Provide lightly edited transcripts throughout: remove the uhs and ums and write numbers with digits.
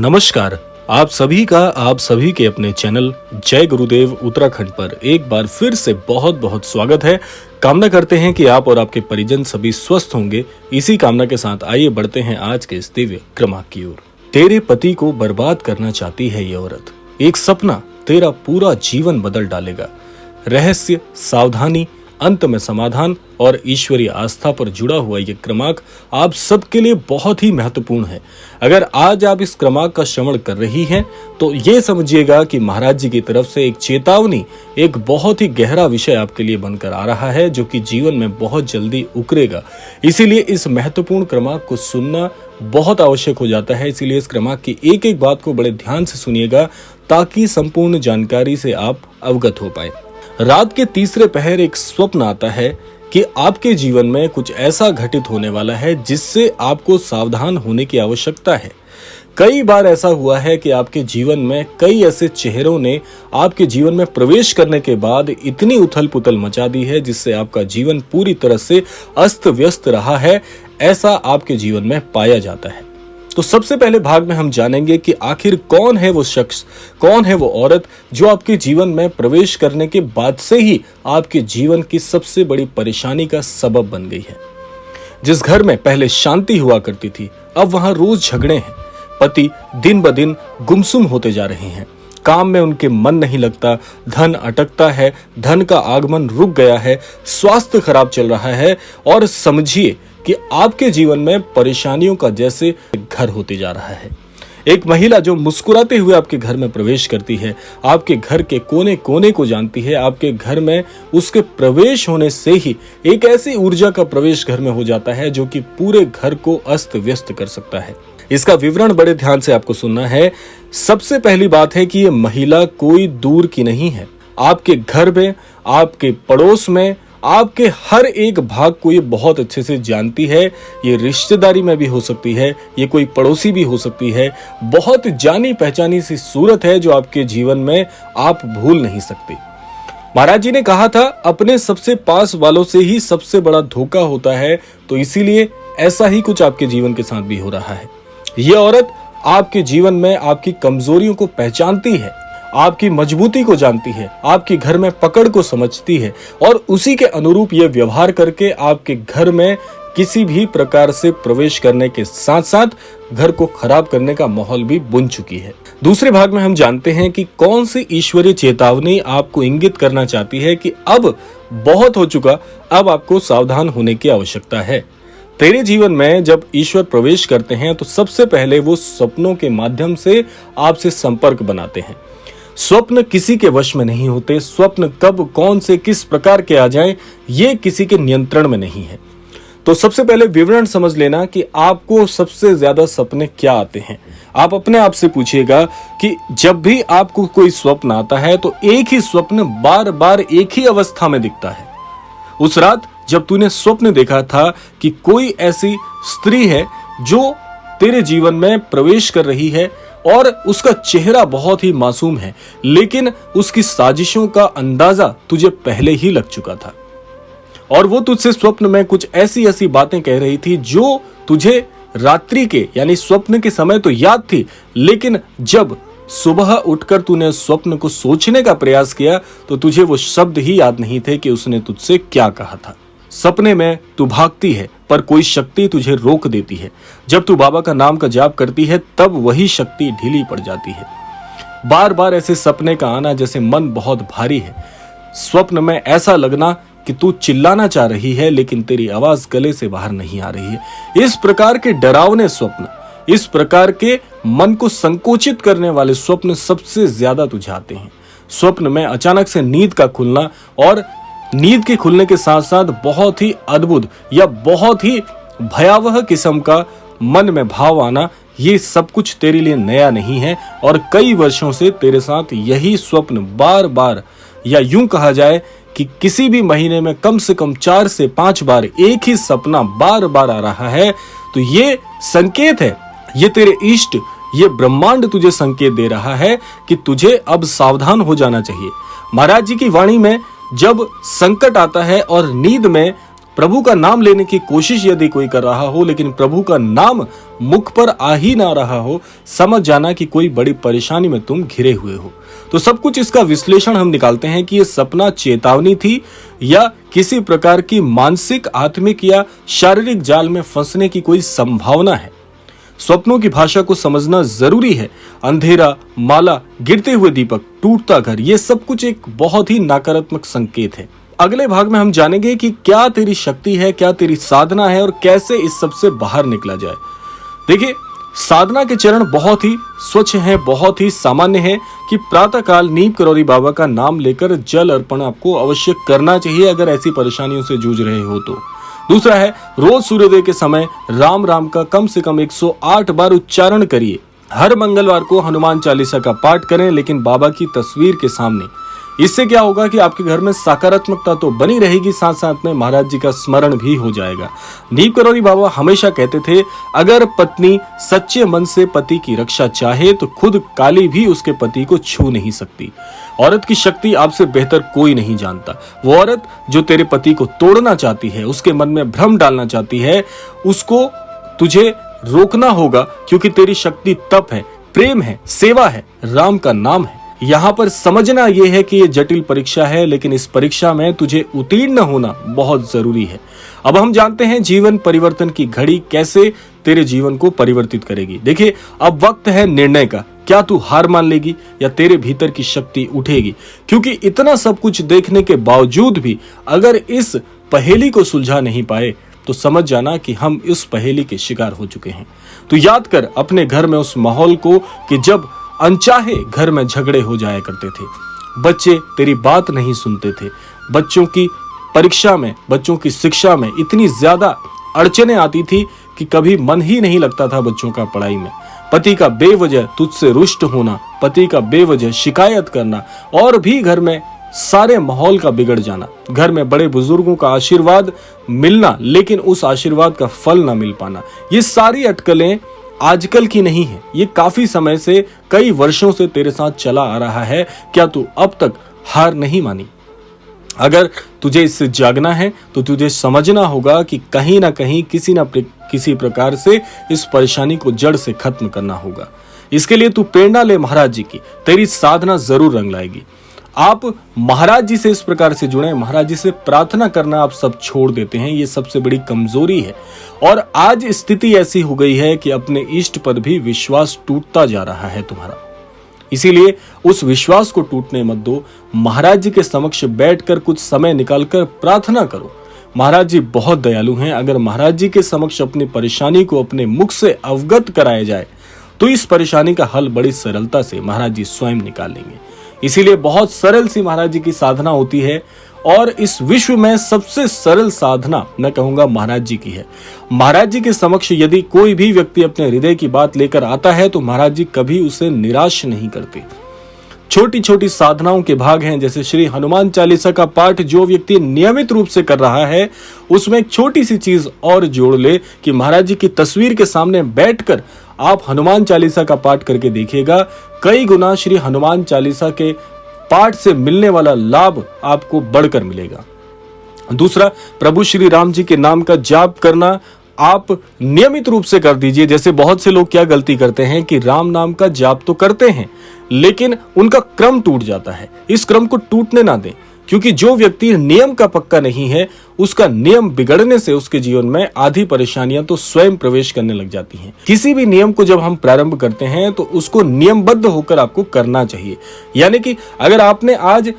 नमस्कार। आप सभी के अपने चैनल जय गुरुदेव उत्तराखंड पर एक बार फिर से बहुत बहुत स्वागत है। कामना करते हैं कि आप और आपके परिजन सभी स्वस्थ होंगे। इसी कामना के साथ आइए बढ़ते हैं आज के इस दिव्य क्रमांक की ओर। तेरे पति को बर्बाद करना चाहती है ये औरत। एक सपना तेरा पूरा जीवन बदल डालेगा। रहस्य, सावधानी, अंत में समाधान और ईश्वरीय आस्था पर जुड़ा हुआ ये क्रमांक आप सबके लिए बहुत ही महत्वपूर्ण है। अगर आज आप इस क्रमांक का श्रवण कर रही हैं तो ये समझिएगा कि महाराज जी की तरफ से एक चेतावनी, एक बहुत ही गहरा विषय आपके लिए बनकर आ रहा है जो कि जीवन में बहुत जल्दी उकरेगा। इसीलिए इस महत्वपूर्ण क्रमांक को सुनना बहुत आवश्यक हो जाता है। इसीलिए इस क्रमांक की एक एक बात को बड़े ध्यान से सुनिएगा ताकि संपूर्ण जानकारी से आप अवगत हो पाए। रात के तीसरे पहर एक स्वप्न आता है कि आपके जीवन में कुछ ऐसा घटित होने वाला है जिससे आपको सावधान होने की आवश्यकता है। कई बार ऐसा हुआ है कि आपके जीवन में कई ऐसे चेहरों ने आपके जीवन में प्रवेश करने के बाद इतनी उथल पुथल मचा दी है जिससे आपका जीवन पूरी तरह से अस्त व्यस्त रहा है। ऐसा आपके जीवन में पाया जाता है। तो सबसे पहले भाग में हम जानेंगे कि आखिर कौन है वो शख्स, कौन है वो औरत जो आपके जीवन में प्रवेश करने के बाद से ही आपके जीवन की सबसे बड़ी परेशानी का सबब बन गई है। जिस घर में पहले शांति हुआ करती थी अब वहां रोज झगड़े हैं। पति दिन ब दिन गुमसुम होते जा रहे हैं। काम में उनके मन नहीं लगता, धन अटकता है, धन का आगमन रुक गया है, स्वास्थ्य खराब चल रहा है और समझिए कि आपके जीवन में परेशानियों का जैसे घर होते जा रहा है। एक महिला जो मुस्कुराते हुए आपके घर में प्रवेश करती है, आपके घर के कोने कोने को जानती है, आपके घर में उसके प्रवेश होने से ही एक ऐसी ऊर्जा का प्रवेश घर में हो जाता है जो कि पूरे घर को अस्त व्यस्त कर सकता है। इसका विवरण बड़े ध्यान से आपको सुनना है। सबसे पहली बात है कि ये महिला कोई दूर की नहीं है। आपके घर में, आपके पड़ोस में, आपके हर एक भाग को ये बहुत अच्छे से जानती है। ये रिश्तेदारी में भी हो सकती है, ये कोई पड़ोसी भी हो सकती है। बहुत जानी पहचानी सी सूरत है जो आपके जीवन में आप भूल नहीं सकते। महाराज जी ने कहा था अपने सबसे पास वालों से ही सबसे बड़ा धोखा होता है, तो इसीलिए ऐसा ही कुछ आपके जीवन के साथ भी हो रहा है। ये औरत आपके जीवन में आपकी कमजोरियों को पहचानती है, आपकी मजबूती को जानती है, आपके घर में पकड़ को समझती है और उसी के अनुरूप ये व्यवहार करके आपके घर में किसी भी प्रकार से प्रवेश करने के साथ साथ घर को खराब करने का माहौल भी बुन चुकी है। दूसरे भाग में हम जानते हैं कि कौन सी ईश्वरीय चेतावनी आपको इंगित करना चाहती है कि अब बहुत हो चुका, अब आपको सावधान होने की आवश्यकता है। तेरे जीवन में जब ईश्वर प्रवेश करते हैं तो सबसे पहले वो स्वप्नों के माध्यम से आपसे संपर्क बनाते हैं। स्वप्न किसी के वश में नहीं होते। स्वप्न कब, कौन से, किस प्रकार के आ जाएं, ये किसी के नियंत्रण में नहीं है। तो सबसे पहले विवरण समझ लेना कि आपको सबसे ज्यादा सपने क्या आते हैं। आप अपने आप से पूछिएगा कि जब भी आपको कोई स्वप्न आता है तो एक ही स्वप्न बार बार एक ही अवस्था में दिखता है। उस रात जब तूने स्वप्न देखा था कि कोई ऐसी स्त्री है जो तेरे जीवन में प्रवेश कर रही है और उसका चेहरा बहुत ही मासूम है, लेकिन उसकी साजिशों का अंदाजा तुझे पहले ही लग चुका था और वो तुझसे स्वप्न में कुछ ऐसी ऐसी बातें कह रही थी जो तुझे रात्रि के यानी स्वप्न के समय तो याद थी, लेकिन जब सुबह उठकर तूने स्वप्न को सोचने का प्रयास किया तो तुझे वो शब्द ही याद नहीं थे कि उसने तुझसे क्या कहा था। सपने में तू भागती है पर कोई शक्ति तुझे रोक देती है। जब तू बाबा का नाम का जाप करती है तब वही शक्ति ढीली पड़ जाती है। बार बार ऐसे सपने का आना जैसे मन बहुत भारी है। स्वप्न में ऐसा लगना कि तू चिल्लाना चाह रही है लेकिन तेरी आवाज गले से बाहर नहीं आ रही है। इस प्रकार के डरावने स्वप्न, इस प्रकार के मन को संकोचित करने वाले स्वप्न सबसे ज्यादा तुझे आते हैं। स्वप्न में अचानक से नींद का खुलना और नींद के खुलने के साथ साथ बहुत ही अद्भुत या बहुत ही भयावह किस्म का मन में भाव आना, ये सब कुछ तेरे लिए नया नहीं है और कई वर्षों से तेरे साथ यही स्वप्न बार बार, या यूं कहा जाए कि किसी भी महीने में कम से कम 4 से 5 बार एक ही सपना बार बार आ रहा है। तो ये संकेत है, ये तेरे इष्ट, ये ब्रह्मांड तुझे संकेत दे रहा है कि तुझे अब सावधान हो जाना चाहिए। महाराज जी की वाणी में जब संकट आता है और नींद में प्रभु का नाम लेने की कोशिश यदि कोई कर रहा हो लेकिन प्रभु का नाम मुख पर आ ही ना रहा हो, समझ जाना कि कोई बड़ी परेशानी में तुम घिरे हुए हो। तो सब कुछ इसका विश्लेषण हम निकालते हैं कि यह सपना चेतावनी थी या किसी प्रकार की मानसिक, आत्मिक या शारीरिक जाल में फंसने की कोई संभावना है। स्वप्नों की भाषा को समझना जरूरी है। अंधेरा, माला, गिरते हुए दीपक, टूटता घर, ये सब कुछ एक बहुत ही नकारात्मक संकेत है। अगले भाग में हम जानेंगे कि क्या तेरी शक्ति है, क्या तेरी साधना है और कैसे इस सब से बाहर निकला जाए। देखिए, साधना के चरण बहुत ही स्वच्छ हैं, बहुत ही सामान्य है कि प्रातःकाल नीम करौरी बाबा का नाम लेकर जल अर्पण आपको अवश्य करना चाहिए अगर ऐसी परेशानियों से जूझ रहे हो तो। दूसरा है, रोज सूर्योदय के समय राम राम का कम से कम 108 बार उच्चारण करिए। हर मंगलवार को हनुमान चालीसा का पाठ करें, लेकिन बाबा की तस्वीर के सामने। इससे क्या होगा कि आपके घर में सकारात्मकता तो बनी रहेगी, साथ साथ में महाराज जी का स्मरण भी हो जाएगा। नीम करौरी बाबा हमेशा कहते थे, अगर पत्नी सच्चे मन से पति की रक्षा चाहे तो खुद काली भी उसके पति को छू नहीं सकती। औरत की शक्ति आपसे बेहतर कोई नहीं जानता। वो औरत जो तेरे पति को तोड़ना चाहती है, उसके मन में भ्रम डालना चाहती है, उसको तुझे रोकना होगा, क्योंकि तेरी शक्ति तप है, प्रेम है, सेवा है, राम का नाम है। यहाँ पर समझना यह है कि यह जटिल परीक्षा है, लेकिन इस परीक्षा में तुझे उत्तीर्ण होना बहुत जरूरी है। अब हम जानते हैं जीवन परिवर्तन की घड़ी कैसे तेरे जीवन को परिवर्तित करेगी। देखिए, अब वक्त है निर्णय का। क्या तू हार मान लेगी या तेरे भीतर की शक्ति उठेगी? क्योंकि इतना सब कुछ देखने के बावजूद भी अगर इस पहेली को सुलझा नहीं पाए तो समझ जाना कि हम इस पहेली के शिकार हो चुके हैं। तो याद कर अपने घर में उस माहौल को कि जब अनचाहे घर में झगड़े हो जाया करते थे, बच्चे तेरी बात नहीं सुनते थे, बच्चों की परीक्षा में, बच्चों की शिक्षा में इतनी ज्यादा अड़चने आती थी कि कभी मन ही नहीं लगता था बच्चों का पढ़ाई में। पति का बेवजह तुझसे रुष्ट होना, पति का बेवजह शिकायत करना और भी घर में सारे माहौल का बिगड़ जाना, घर में बड़े बुजुर्गों का आशीर्वाद मिलना लेकिन उस आशीर्वाद का फल ना मिल पाना, ये सारी अटकलें आजकल की नहीं है। ये काफी समय से, कई वर्षों से तेरे साथ चला आ रहा है। क्या तू अब तक हार नहीं मानी? अगर तुझे इससे जागना है तो तुझे समझना होगा कि कहीं ना कहीं किसी प्रकार से इस परेशानी को जड़ से खत्म करना होगा। इसके लिए तू प्रेरणा ले महाराज जी की, तेरी साधना जरूर रंग लाएगी। आप महाराज जी से इस प्रकार से जुड़े, महाराज जी से प्रार्थना करना आप सब छोड़ देते हैं, ये सबसे बड़ी कमजोरी है। और आज स्थिति ऐसी हो गई है कि अपने इष्ट पर भी विश्वास टूटता जा रहा है तुम्हारा। इसीलिए उस विश्वास को टूटने मत दो। महाराज जी के समक्ष बैठकर कुछ समय निकालकर प्रार्थना करो। महाराज जी बहुत दयालु हैं। अगर महाराज जी के समक्ष अपनी परेशानी को अपने मुख से अवगत कराया जाए तो इस परेशानी का हल बड़ी सरलता से महाराज जी स्वयं निकाल लेंगे। इसीलिए बहुत सरल सी महाराज जी की साधना होती है और इस विश्व में सबसे सरल साधना मैं कहूंगा महाराज जी की है। महाराज जी के समक्ष यदि कोई भी व्यक्ति अपने हृदय की बात लेकर आता है तो महाराज जी कभी उसे निराश नहीं करते। छोटी छोटी साधनाओं के भाग हैं, जैसे श्री हनुमान चालीसा का पाठ जो व्यक्ति नियमित रूप से कर रहा है उसमें एक छोटी सी चीज और जोड़ ले कि महाराज जी की तस्वीर के सामने बैठकर आप हनुमान चालीसा का पाठ करके देखिएगा, कई गुना श्री हनुमान चालीसा के पाठ से मिलने वाला लाभ आपको बढ़कर मिलेगा। दूसरा, प्रभु श्री राम जी के नाम का जाप करना आप नियमित रूप से कर दीजिए। जैसे बहुत से लोग क्या गलती करते हैं कि राम नाम का जाप तो करते हैं लेकिन उनका क्रम टूट जाता है। इस क्रम को टूटने ना दें, क्योंकि जो व्यक्ति नियम का पक्का नहीं है उसका नियम बिगड़ने से उसके जीवन में आधी परेशानियां तो स्वयं प्रवेश करने लग जाती हैं। किसी भी नियम को जब हम प्रारंभ करते हैं तो उसको नियमबद्ध होकर आपको करना चाहिए। यानी कि अगर आपने आज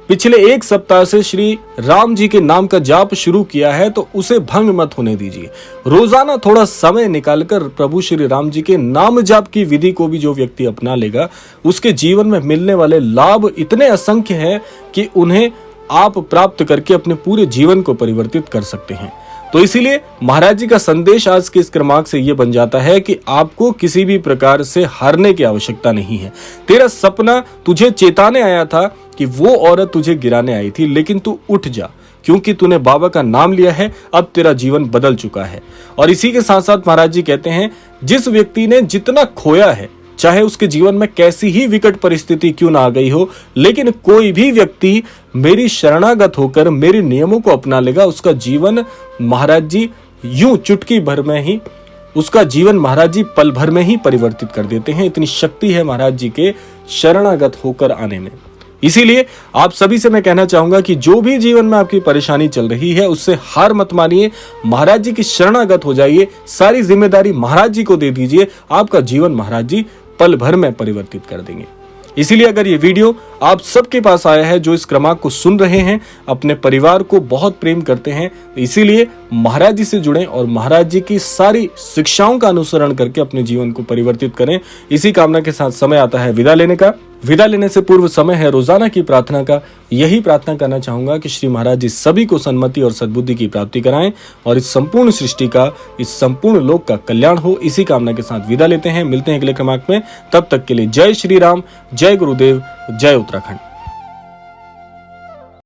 पिछले एक सप्ताह से श्री राम जी के नाम का जाप शुरू किया है तो उसे भंग मत होने दीजिए। रोजाना थोड़ा समय निकालकर प्रभु श्री राम जी के नाम जाप की विधि को भी जो व्यक्ति अपना लेगा उसके जीवन में मिलने वाले लाभ इतने असंख्य हैं कि उन्हें आप प्राप्त करके अपने पूरे जीवन को परिवर्तित कर सकते हैं। तो इसीलिए महाराज जी का संदेश आज के इस क्रमांक से यह बन जाता है कि आपको किसी भी प्रकार से हारने की आवश्यकता नहीं है। तेरा सपना तुझे चेताने आया था कि वो औरत तुझे गिराने आई थी, लेकिन तू उठ जा, क्योंकि तूने बाबा का नाम लिया है, अब तेरा जीवन बदल चुका है। और इसी के साथ साथ महाराज जी कहते हैं, जिस व्यक्ति ने जितना खोया है चाहे उसके जीवन में कैसी ही विकट परिस्थिति क्यों ना आ गई हो, लेकिन कोई भी व्यक्ति मेरी शरणागत होकर मेरे नियमों को अपना लेगा, उसका जीवन महाराज जी यूं चुटकी भर में ही, उसका जीवन महाराज जी पल भर में ही परिवर्तित कर देते हैं। इतनी शक्ति है महाराज जी के शरणागत होकर आने में। इसीलिए आप सभी से मैं कहना चाहूंगा कि जो भी जीवन में आपकी परेशानी चल रही है उससे हार मत मानिए, महाराज जी की शरणागत हो जाइए, सारी जिम्मेदारी महाराज जी को दे दीजिए, आपका जीवन महाराज जी पल भर में परिवर्तित कर देंगे। इसीलिए अगर ये वीडियो आप सबके पास आया है जो इस क्रमांक को सुन रहे हैं, अपने परिवार को बहुत प्रेम करते हैं, इसीलिए महाराज जी से जुड़ें और महाराज जी की सारी शिक्षाओं का अनुसरण करके अपने जीवन को परिवर्तित करें। इसी कामना के साथ समय आता है विदा लेने का। विदा लेने से पूर्व समय है रोजाना की प्रार्थना का। यही प्रार्थना करना चाहूंगा कि श्री महाराज जी सभी को सन्मति और सद्बुद्धि की प्राप्ति कराएं और इस संपूर्ण सृष्टि का, इस संपूर्ण लोक का कल्याण हो। इसी कामना के साथ विदा लेते हैं, मिलते हैं अगले क्रमांक में। तब तक के लिए जय श्री राम, जय गुरुदेव, जय उत्तराखंड।